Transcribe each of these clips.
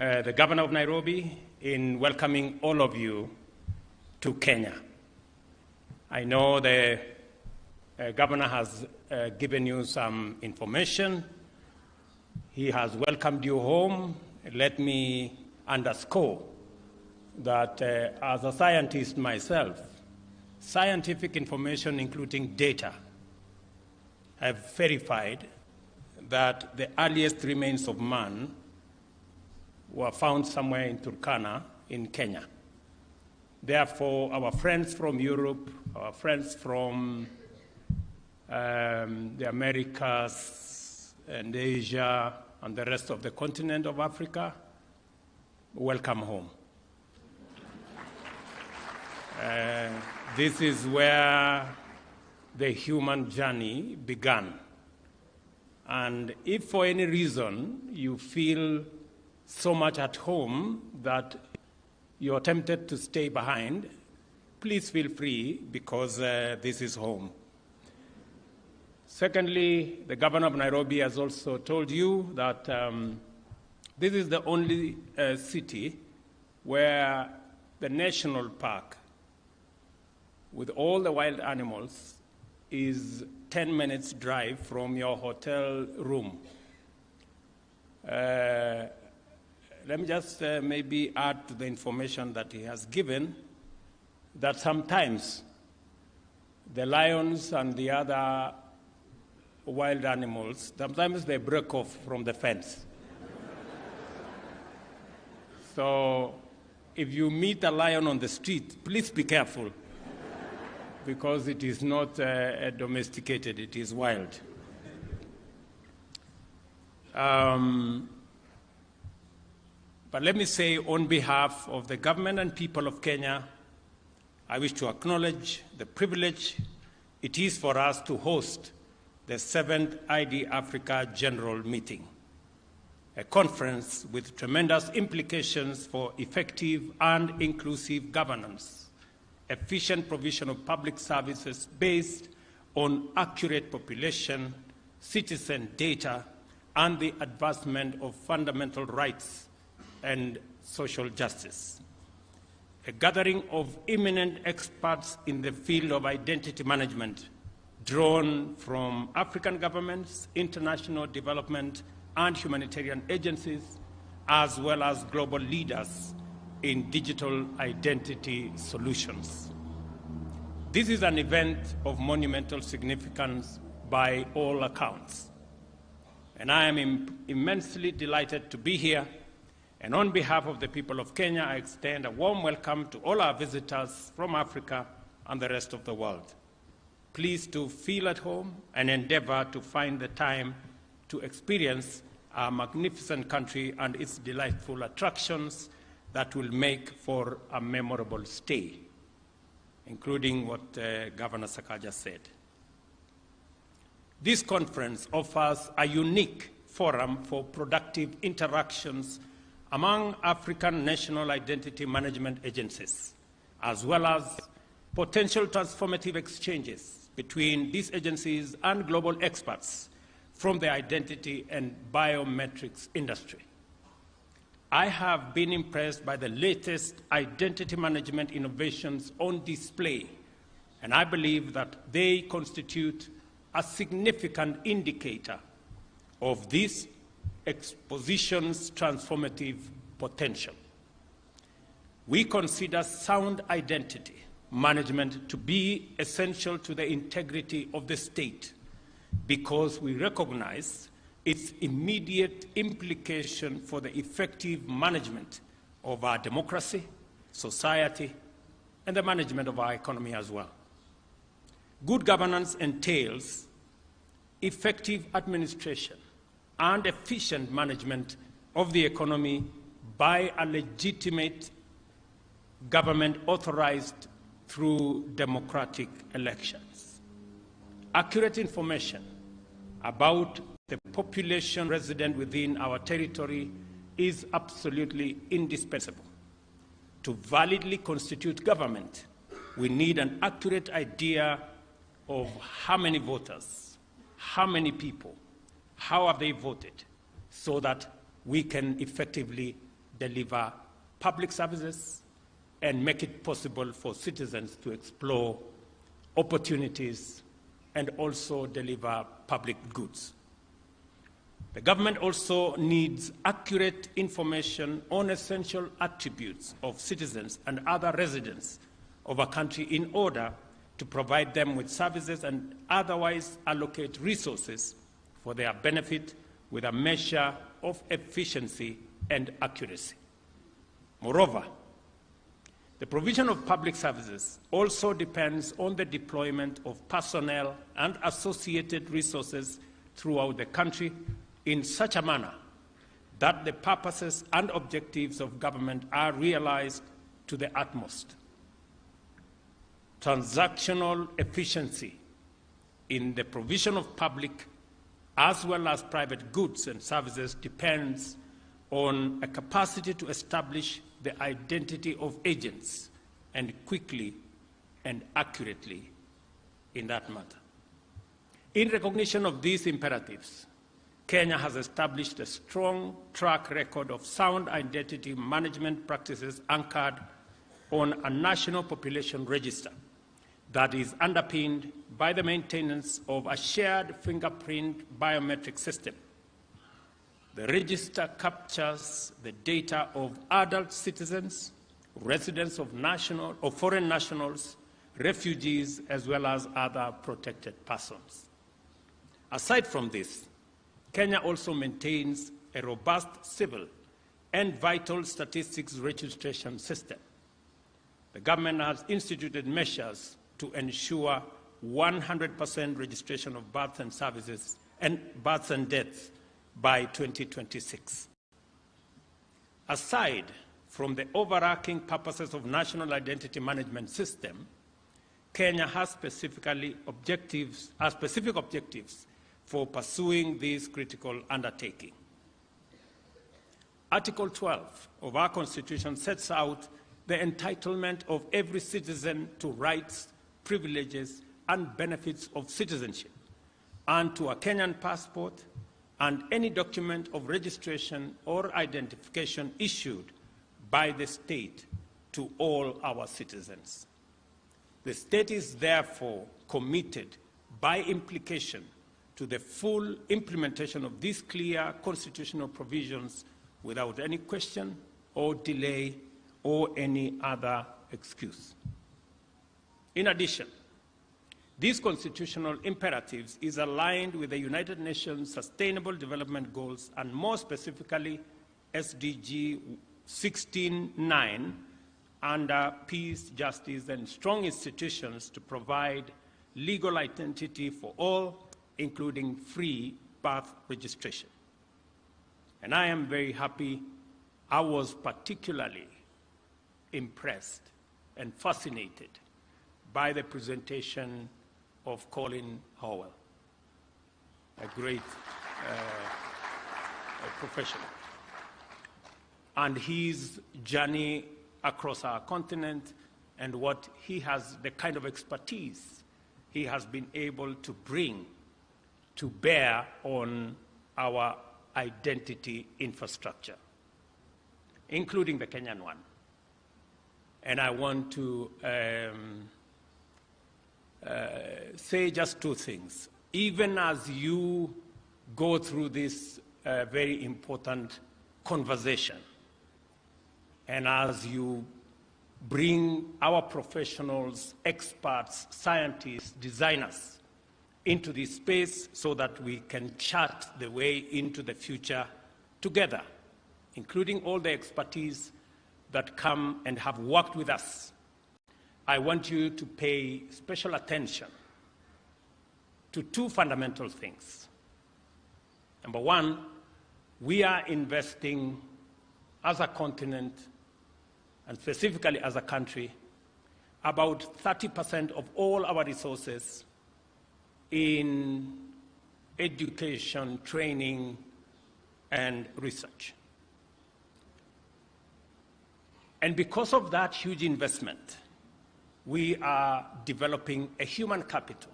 the Governor of Nairobi, in welcoming all of you to Kenya. I know the Governor has given you some information. He has welcomed you home. Let me underscore that as a scientist myself, scientific information, including data, have verified that the earliest remains of man were found somewhere in Turkana in Kenya. Therefore, our friends from Europe, our friends from the Americas and Asia and the rest of the continent of Africa, welcome home. This is where the human journey began. And if for any reason you feel so much at home that you're tempted to stay behind, please feel free, because this is home. Secondly, the Governor of Nairobi has also told you that this is the only city where the national park with all the wild animals is 10 minutes drive from your hotel room. Let me just maybe add to the information that he has given that sometimes the lions and the other wild animals, sometimes they break off from the fence. So if you meet a lion on the street, please be careful, because it is not domesticated, it is wild. But let me say, on behalf of the government and people of Kenya, I wish to acknowledge the privilege it is for us to host the 7th ID Africa General Meeting, a conference with tremendous implications for effective and inclusive governance, efficient provision of public services based on accurate population, citizen data, and the advancement of fundamental rights and social justice. A gathering of eminent experts in the field of identity management, drawn from African governments, international development and humanitarian agencies, as well as global leaders in digital identity solutions. This is an event of monumental significance by all accounts, and I am immensely delighted to be here. And on behalf of the people of Kenya, I extend a warm welcome to all our visitors from Africa and the rest of the world. Please do feel at home and endeavor to find the time to experience our magnificent country and its delightful attractions that will make for a memorable stay, including what Governor Sakaja said. This conference offers a unique forum for productive interactions among African national identity management agencies, as well as potential transformative exchanges between these agencies and global experts from the identity and biometrics industry. I have been impressed by the latest identity management innovations on display, and I believe that they constitute a significant indicator of this exposition's transformative potential. We consider sound identity management to be essential to the integrity of the state, because we recognize its immediate implication for the effective management of our democracy, society, and the management of our economy as well. Good governance entails effective administration and efficient management of the economy by a legitimate government authorized through democratic elections. Accurate information about the population resident within our territory is absolutely indispensable. To validly constitute government, we need an accurate idea of how many voters, how many people, how have they voted, so that we can effectively deliver public services, and make it possible for citizens to explore opportunities and also deliver public goods. The government also needs accurate information on essential attributes of citizens and other residents of a country in order to provide them with services and otherwise allocate resources for their benefit with a measure of efficiency and accuracy. Moreover, the provision of public services also depends on the deployment of personnel and associated resources throughout the country in such a manner that the purposes and objectives of government are realized to the utmost. Transactional efficiency in the provision of public as well as private goods and services depends on a capacity to establish the identity of agents and quickly and accurately in that matter. In recognition of these imperatives, Kenya has established a strong track record of sound identity management practices anchored on a national population register that is underpinned by the maintenance of a shared fingerprint biometric system. The register captures the data of adult citizens, residents of national or foreign nationals, refugees, as well as other protected persons. Aside from this, Kenya also maintains a robust civil and vital statistics registration system. The government has instituted measures to ensure 100% registration of births and services and births and deaths by 2026. Aside from the overarching purposes of national identity management system, Kenya has specific objectives for pursuing this critical undertaking. Article 12 of our Constitution sets out the entitlement of every citizen to rights, privileges, and benefits of citizenship, and to a Kenyan passport and any document of registration or identification issued by the state to all our citizens. The state is therefore committed by implication to the full implementation of these clear constitutional provisions without any question or delay or any other excuse. In addition, these constitutional imperatives is aligned with the United Nations Sustainable Development Goals and more specifically SDG 16.9 under peace, justice, and strong institutions to provide legal identity for all, including free birth registration. And I am very happy. I was particularly impressed and fascinated by the presentation of Colin Howell, a great professional, and his journey across our continent and what he has, the kind of expertise he has been able to bring to bear on our identity infrastructure, including the Kenyan one. And I want to say just two things. Even as you go through this very important conversation, and as you bring our professionals, experts, scientists, designers into this space so that we can chart the way into the future together, including all the expertise that come and have worked with us, I want you to pay special attention to two fundamental things. Number one, we are investing as a continent, and specifically as a country, about 30% of all our resources in education, training, and research. And because of that huge investment, we are developing a human capital.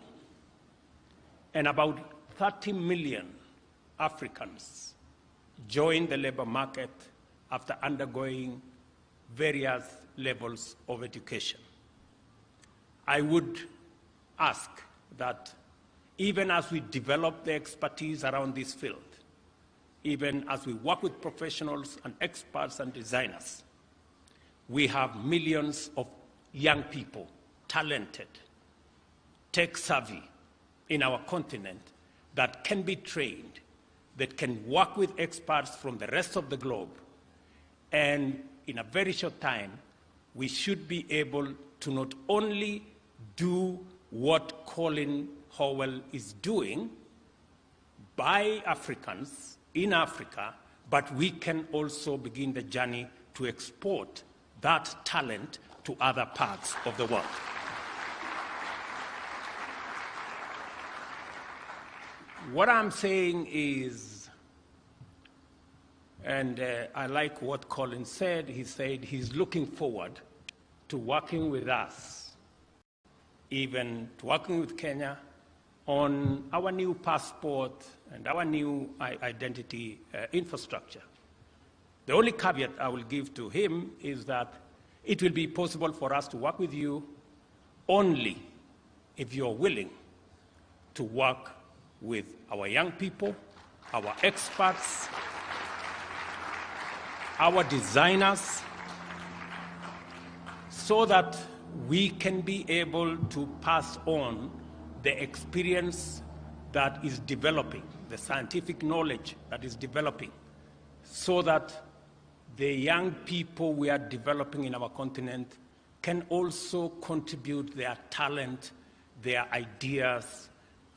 And about 30 million Africans join the labor market after undergoing various levels of education. I would ask that even as we develop the expertise around this field, even as we work with professionals and experts and designers, we have millions of young people, talented, tech-savvy in our continent that can be trained, that can work with experts from the rest of the globe, and in a very short time, we should be able to not only do what Colin Howell is doing by Africans in Africa, but we can also begin the journey to export that talent to other parts of the world. What I'm saying is, and I like what Colin said, he said he's looking forward to working with us, even to working with Kenya on our new passport and our new identity infrastructure. The only caveat I will give to him is that it will be possible for us to work with you only if you're willing to work with our young people, our experts, our designers, so that we can be able to pass on the experience that is developing, the scientific knowledge that is developing, so that the young people we are developing in our continent can also contribute their talent, their ideas,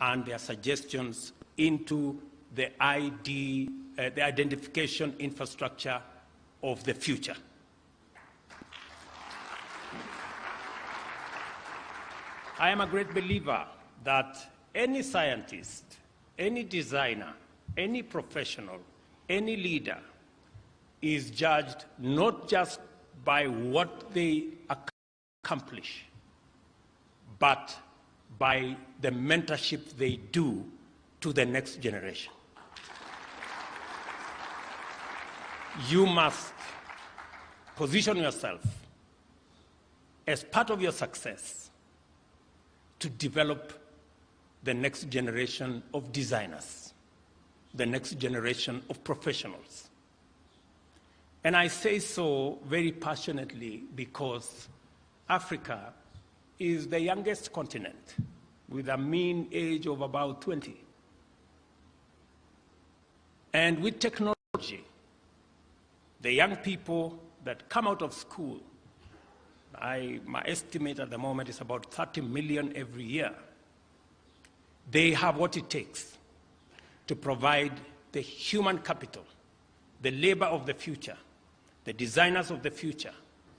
and their suggestions into the identification infrastructure of the future. I am a great believer that any scientist, any designer, any professional, any leader is judged not just by what they accomplish, but by the mentorship they do to the next generation. You must position yourself as part of your success to develop the next generation of designers, the next generation of professionals. And I say so very passionately because Africa is the youngest continent with a mean age of about 20. And with technology, the young people that come out of school, my estimate at the moment is about 30 million every year. They have what it takes to provide the human capital, the labor of the future, the designers of the future,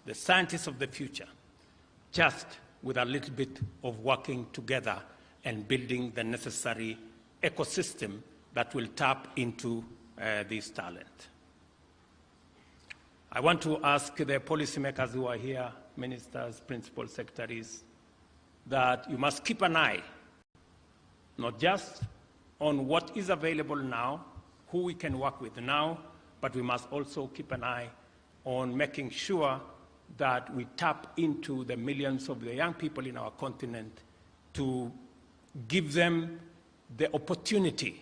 the scientists of the future, just with a little bit of working together and building the necessary ecosystem that will tap into this talent. I want to ask the policymakers who are here, ministers, principal secretaries, that you must keep an eye, not just on what is available now, who we can work with now, but we must also keep an eye on making sure that we tap into the millions of the young people in our continent to give them the opportunity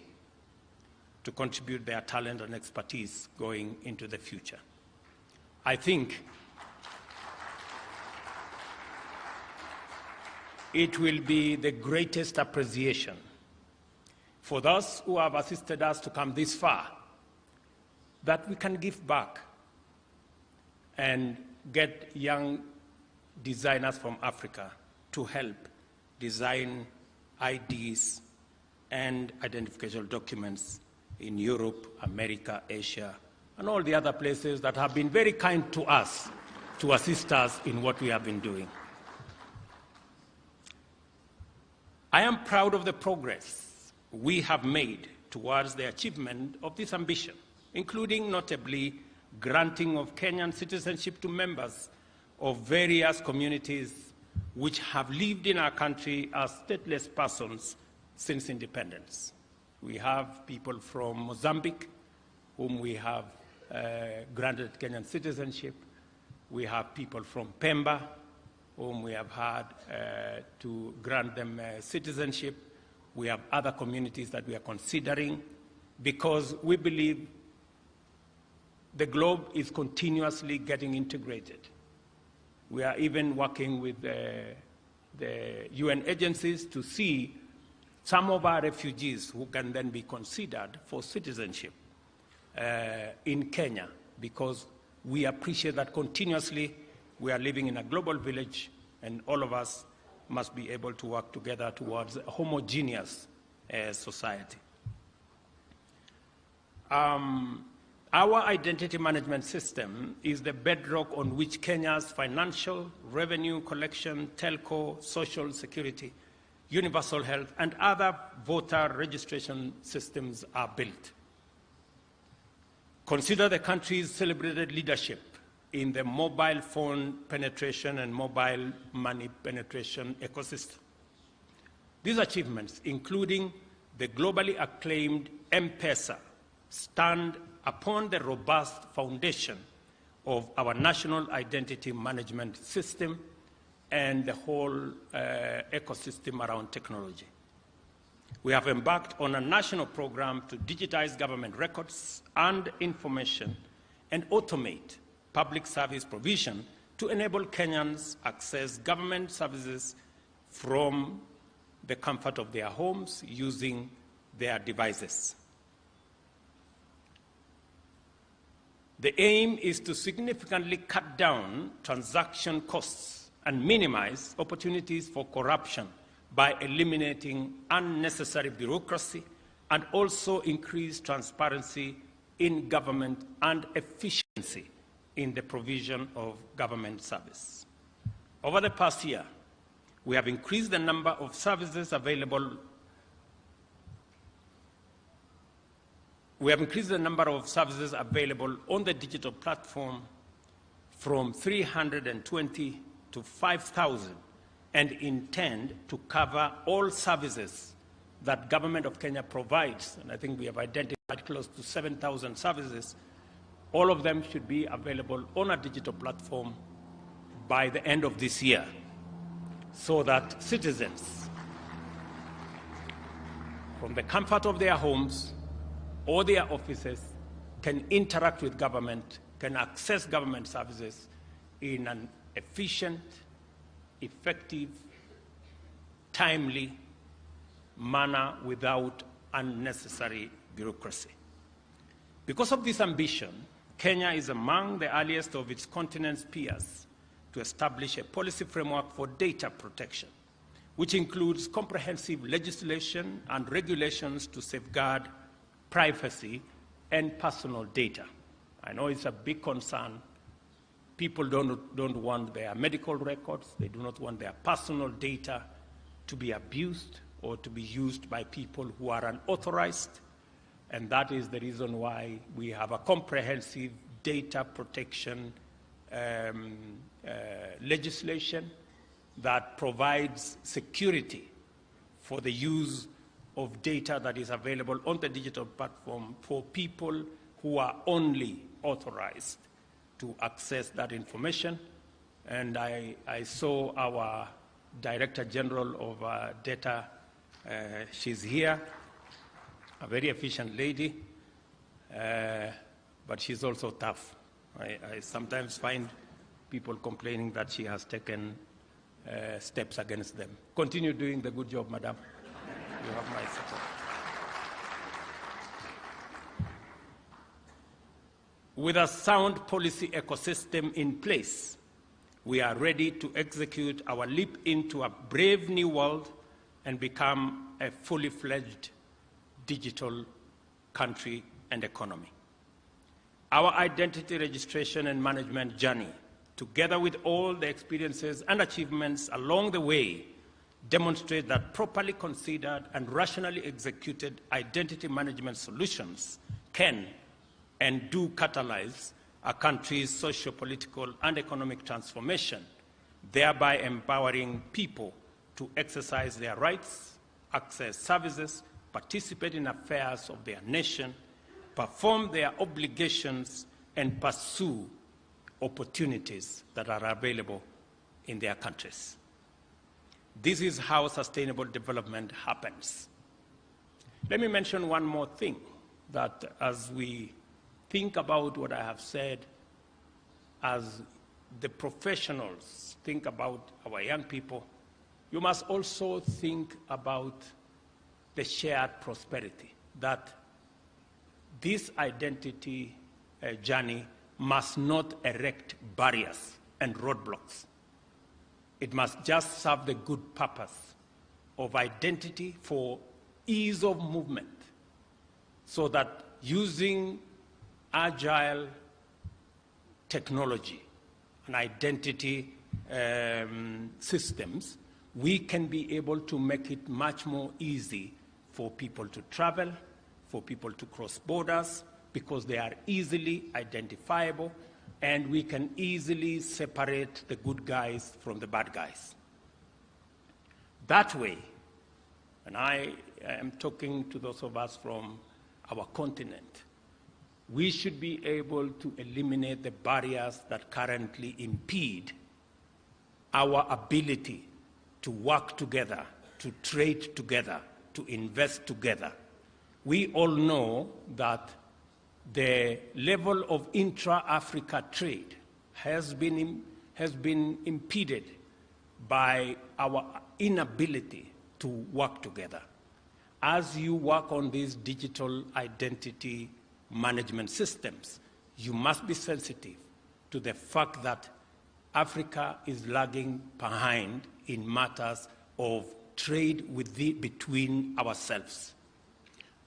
to contribute their talent and expertise going into the future. I think it will be the greatest appreciation for those who have assisted us to come this far, that we can give back and get young designers from Africa to help design IDs and identification documents in Europe, America, Asia, and all the other places that have been very kind to us to assist us in what we have been doing. I am proud of the progress we have made towards the achievement of this ambition, including notably granting of Kenyan citizenship to members of various communities which have lived in our country as stateless persons since independence. We have people from Mozambique, whom we have granted Kenyan citizenship. We have people from Pemba, whom we have had to grant them citizenship. We have other communities that we are considering because we believe the globe is continuously getting integrated. We are even working with the UN agencies to see some of our refugees who can then be considered for citizenship in Kenya, because we appreciate that continuously we are living in a global village and all of us must be able to work together towards a homogeneous society. Our identity management system is the bedrock on which Kenya's financial, revenue collection, telco, social security, universal health, and other voter registration systems are built. Consider the country's celebrated leadership in the mobile phone penetration and mobile money penetration ecosystem. These achievements, including the globally acclaimed M-Pesa, stand upon the robust foundation of our national identity management system and the whole ecosystem around technology. We have embarked on a national program to digitize government records and information and automate public service provision to enable Kenyans access government services from the comfort of their homes using their devices. The aim is to significantly cut down transaction costs and minimize opportunities for corruption by eliminating unnecessary bureaucracy and also increase transparency in government and efficiency in the provision of government service. Over the past year, we have increased the number of services available. We have increased the number of services available on the digital platform from 320 to 5,000 and intend to cover all services that Government of Kenya provides. And I think we have identified close to 7,000 services. All of them should be available on a digital platform by the end of this year, so that citizens, from the comfort of their homes or their offices, can interact with government, can access government services in an efficient, effective, timely manner without unnecessary bureaucracy. Because of this ambition, Kenya is among the earliest of its continent's peers to establish a policy framework for data protection, which includes comprehensive legislation and regulations to safeguard privacy and personal data. I know it's a big concern. People don't want their medical records, they do not want their personal data to be abused or to be used by people who are unauthorized, and that is the reason why we have a comprehensive data protection legislation that provides security for the use of data that is available on the digital platform for people who are only authorized to access that information. And I saw our Director General of Data, she's here, a very efficient lady, but she's also tough. I sometimes find people complaining that she has taken steps against them. Continue doing the good job, madam. You have my support. With a sound policy ecosystem in place, we are ready to execute our leap into a brave new world and become a fully fledged digital country and economy. Our identity registration and management journey, together with all the experiences and achievements along the way, demonstrate that properly considered and rationally executed identity management solutions can and do catalyze a country's socio-political and economic transformation, thereby empowering people to exercise their rights, access services, participate in affairs of their nation, perform their obligations, and pursue opportunities that are available in their countries. This is how sustainable development happens. Let me mention one more thing, that as we think about what I have said, as the professionals think about our young people, you must also think about the shared prosperity, that this identity journey must not erect barriers and roadblocks. It must just serve the good purpose of identity for ease of movement, so that using agile technology and identity systems, we can be able to make it much more easy for people to travel, for people to cross borders, because they are easily identifiable, and we can easily separate the good guys from the bad guys. That way, and I am talking to those of us from our continent, we should be able to eliminate the barriers that currently impede our ability to work together, to trade together, to invest together. We all know that the level of intra-Africa trade has been impeded by our inability to work together. As you work on these digital identity management systems, you must be sensitive to the fact that Africa is lagging behind in matters of trade between ourselves.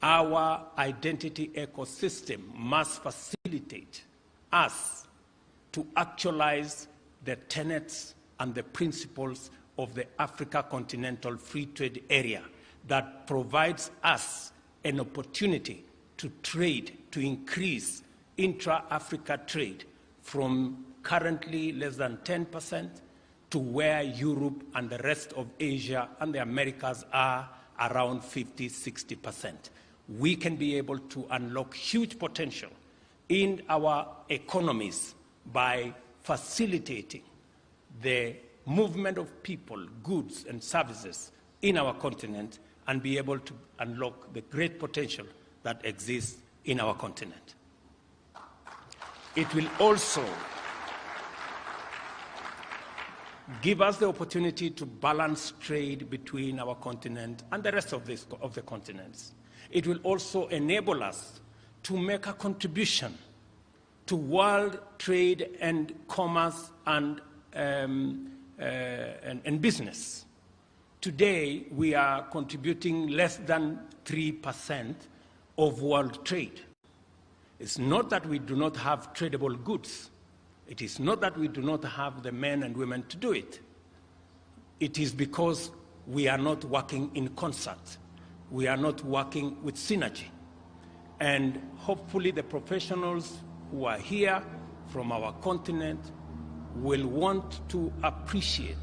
Our identity ecosystem must facilitate us to actualize the tenets and the principles of the Africa Continental Free Trade Area that provides us an opportunity to trade, to increase intra-Africa trade from currently less than 10% to where Europe and the rest of Asia and the Americas are around 50, 60%. We can be able to unlock huge potential in our economies by facilitating the movement of people, goods, and services in our continent, and be able to unlock the great potential that exists in our continent. It will also give us the opportunity to balance trade between our continent and the rest of the continents. It will also enable us to make a contribution to world trade and commerce and business. Today, we are contributing less than 3% of world trade. It's not that we do not have tradable goods. It is not that we do not have the men and women to do it. It is because we are not working in concert. We are not working with synergy. And hopefully the professionals who are here from our continent will want to appreciate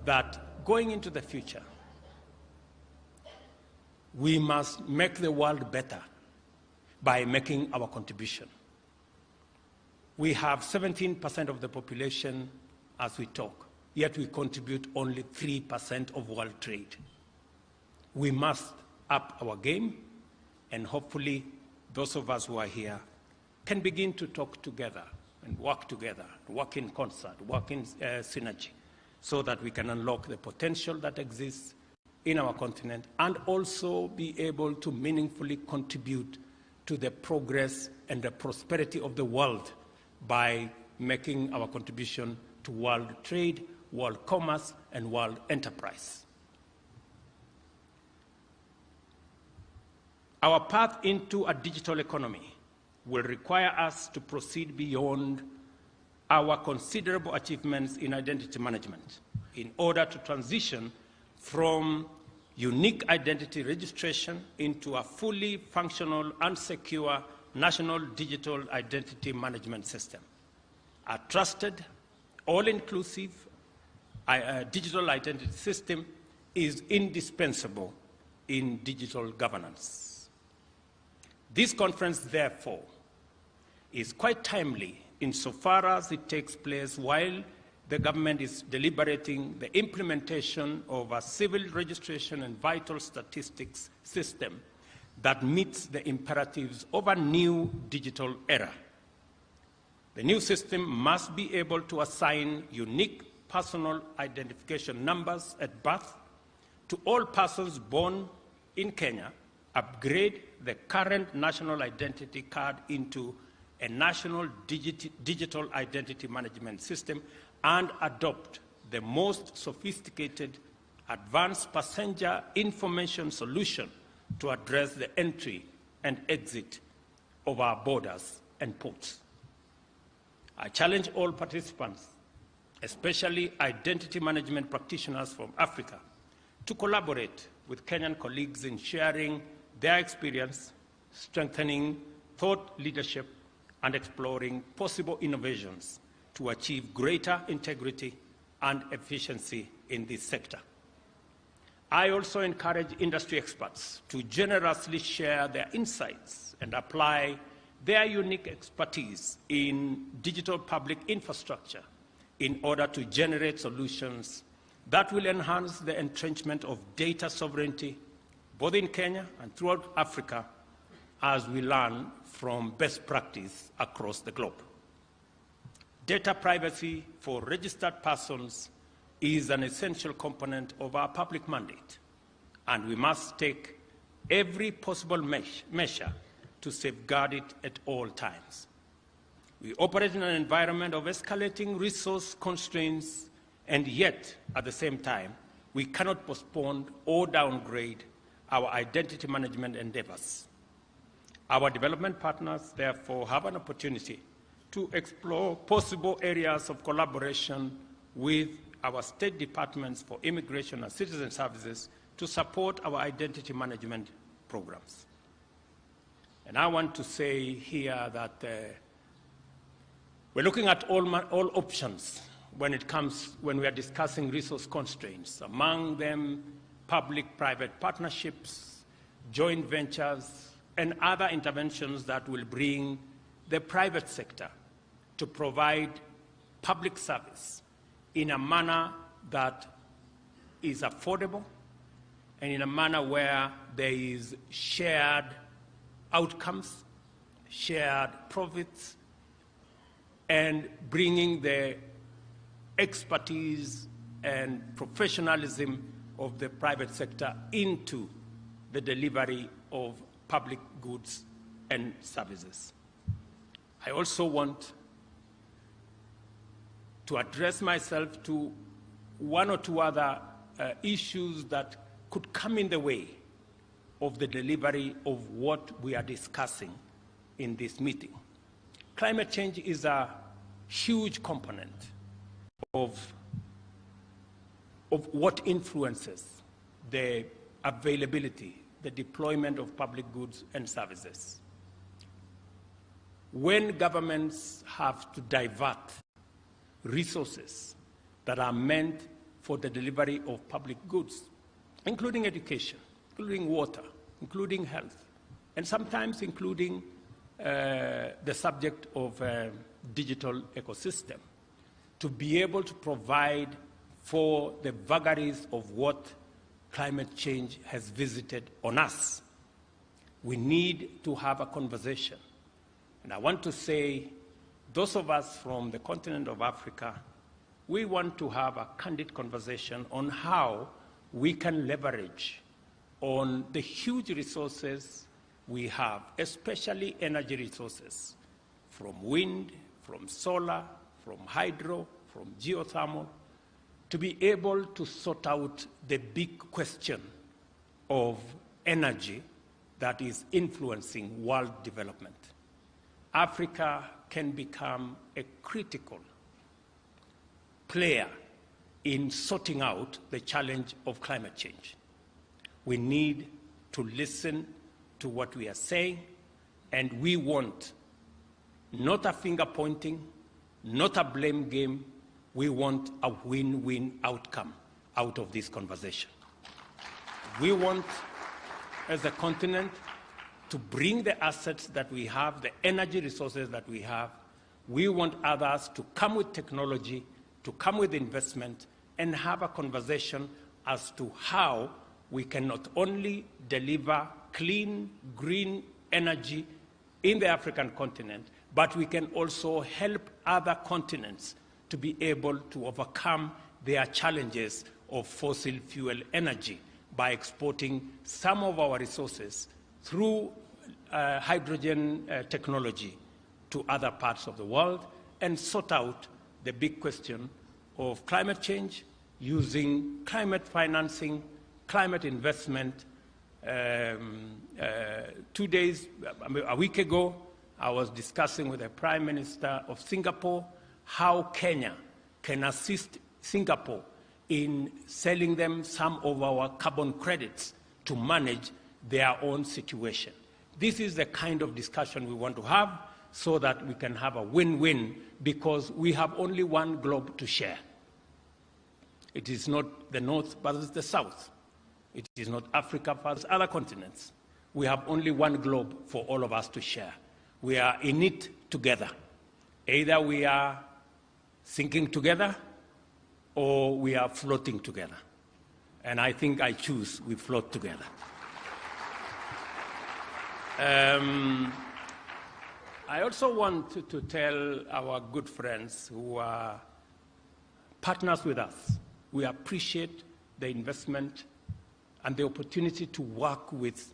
that going into the future, we must make the world better by making our contribution. We have 17% of the population as we talk, yet we contribute only 3% of world trade. We must up our game, and hopefully those of us who are here can begin to talk together and work together, work in concert, work in synergy, so that we can unlock the potential that exists in our continent and also be able to meaningfully contribute to the progress and the prosperity of the world by making our contribution to world trade, world commerce, and world enterprise. Our path into a digital economy will require us to proceed beyond our considerable achievements in identity management in order to transition from unique identity registration into a fully functional and secure national digital identity management system. A trusted, all-inclusive digital identity system is indispensable in digital governance. This conference, therefore, is quite timely insofar as it takes place while the government is deliberating the implementation of a civil registration and vital statistics system that meets the imperatives of a new digital era. The new system must be able to assign unique personal identification numbers at birth to all persons born in Kenya, upgrade the current national identity card into a national digital identity management system, and adopt the most sophisticated advanced passenger information solution to address the entry and exit of our borders and ports. I challenge all participants, especially identity management practitioners from Africa, to collaborate with Kenyan colleagues in sharing their experience, strengthening thought leadership, and exploring possible innovations to achieve greater integrity and efficiency in this sector. I also encourage industry experts to generously share their insights and apply their unique expertise in digital public infrastructure in order to generate solutions that will enhance the entrenchment of data sovereignty, both in Kenya and throughout Africa, as we learn from best practice across the globe. Data privacy for registered persons is an essential component of our public mandate, and we must take every possible measure to safeguard it at all times. We operate in an environment of escalating resource constraints, and yet, at the same time, we cannot postpone or downgrade our identity management endeavors. Our development partners, therefore, have an opportunity to explore possible areas of collaboration with our state departments for immigration and citizen services to support our identity management programs. And I want to say here that we're looking at all options when we are discussing resource constraints, among them public-private partnerships, joint ventures, and other interventions that will bring the private sector to provide public service in a manner that is affordable and in a manner where there is shared outcomes, shared profits, and bringing the expertise and professionalism of the private sector into the delivery of public goods and services. I also want to address myself to one or two other issues that could come in the way of the delivery of what we are discussing in this meeting. Climate change is a huge component of what influences the availability, the deployment of public goods and services. When governments have to divert resources that are meant for the delivery of public goods, including education, including water, including health, and sometimes including the subject of digital ecosystem, to be able to provide for the vagaries of what climate change has visited on us, we need to have a conversation. And I want to say, those of us from the continent of Africa, we want to have a candid conversation on how we can leverage on the huge resources we have, especially energy resources, from wind, from solar, from hydro, from geothermal, to be able to sort out the big question of energy that is influencing world development. Africa can become a critical player in sorting out the challenge of climate change. We need to listen to what we are saying, and we want not a finger pointing, not a blame game. We want a win-win outcome out of this conversation. We want, as a continent, to bring the assets that we have, the energy resources that we have. We want others to come with technology, to come with investment, and have a conversation as to how we can not only deliver clean, green energy in the African continent, but we can also help other continents to be able to overcome their challenges of fossil fuel energy by exporting some of our resources through hydrogen technology to other parts of the world and sort out the big question of climate change using climate financing, climate investment. A week ago, I was discussing with the Prime Minister of Singapore how Kenya can assist Singapore in selling them some of our carbon credits to manage their own situation. This is the kind of discussion we want to have so that we can have a win-win, because we have only one globe to share. It is not the North versus the South. It is not Africa versus other continents. We have only one globe for all of us to share. We are in it together. Either we are sinking together or we are floating together. And I think I choose we float together. I also want to tell our good friends who are partners with us, we appreciate the investment and the opportunity to work with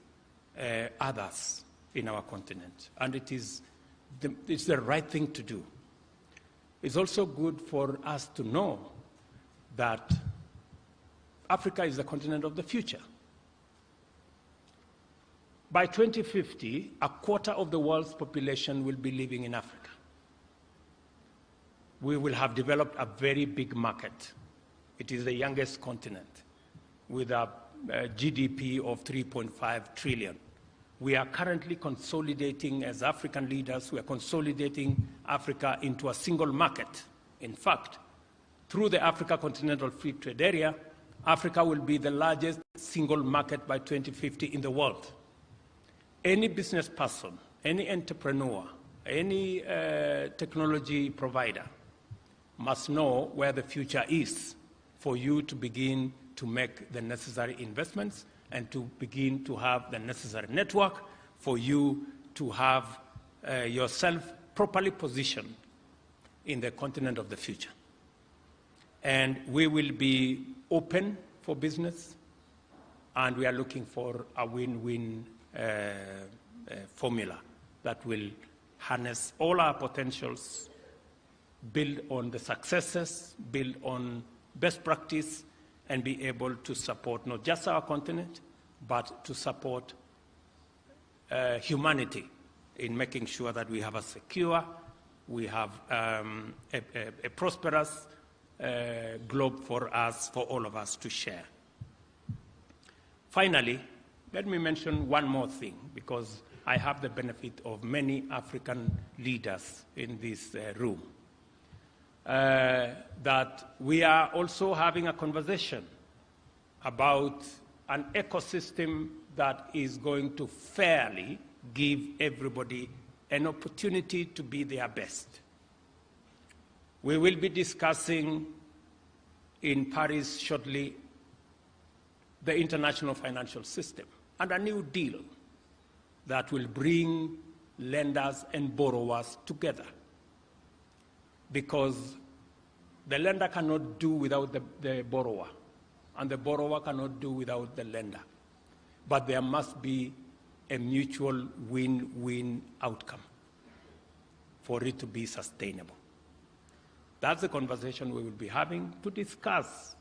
others in our continent. And it's the right thing to do. It's also good for us to know that Africa is the continent of the future. By 2050, a quarter of the world's population will be living in Africa. We will have developed a very big market. It is the youngest continent with a GDP of 3.5 trillion. We are currently consolidating, as African leaders, we are consolidating Africa into a single market. In fact, through the Africa Continental Free Trade Area, Africa will be the largest single market by 2050 in the world. Any business person, any entrepreneur, any technology provider must know where the future is for you to begin to make the necessary investments and to begin to have the necessary network for you to have yourself properly positioned in the continent of the future. And we will be open for business, and we are looking for a win-win formula that will harness all our potentials, build on the successes, build on best practice, and be able to support not just our continent, but to support humanity in making sure that we have a secure, we have a prosperous globe for us, for all of us to share. Finally, let me mention one more thing, because I have the benefit of many African leaders in this room. That we are also having a conversation about an ecosystem that is going to fairly give everybody an opportunity to be their best. We will be discussing in Paris shortly the international financial system and a new deal that will bring lenders and borrowers together. Because the lender cannot do without the borrower, and the borrower cannot do without the lender. But there must be a mutual win-win outcome for it to be sustainable. That's the conversation we will be having to discuss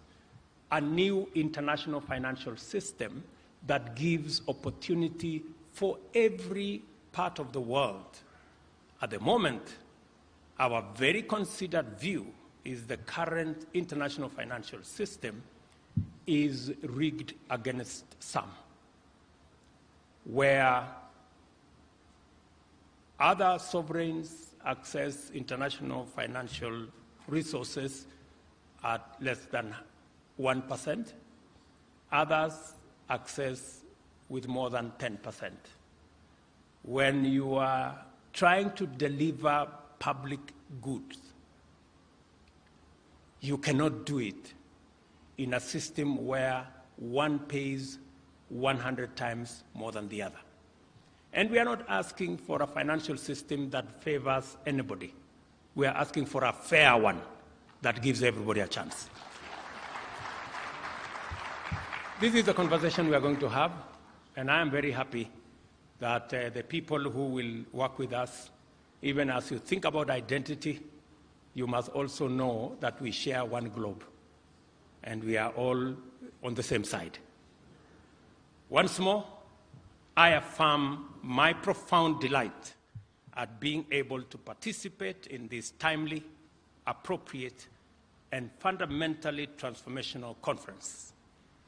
a new international financial system that gives opportunity for every part of the world. At the moment, our very considered view is the current international financial system is rigged against some, where other sovereigns access international financial resources at less than 1%, others access with more than 10%. when you are trying to deliver public goods, you cannot do it in a system where one pays 100 times more than the other. And we are not asking for a financial system that favors anybody. We are asking for a fair one that gives everybody a chance. This is the conversation we are going to have, and I am very happy that the people who will work with us, even as you think about identity, you must also know that we share one globe, and we are all on the same side. Once more, I affirm my profound delight at being able to participate in this timely, appropriate, and fundamentally transformational conference.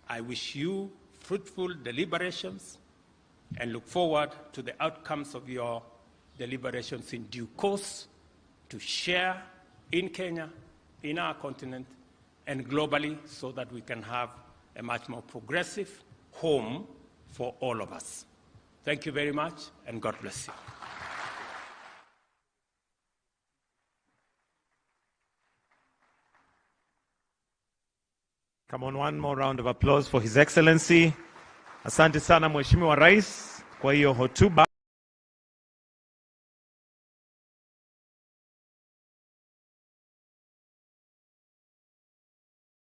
I wish you fruitful deliberations and look forward to the outcomes of your deliberations in due course to share in Kenya, in our continent, and globally so that we can have a much more progressive home for all of us. Thank you very much, and God bless you. Come on, one more round of applause for His Excellency. Asante sana Mheshimiwa Rais kwa hiyo hotuba.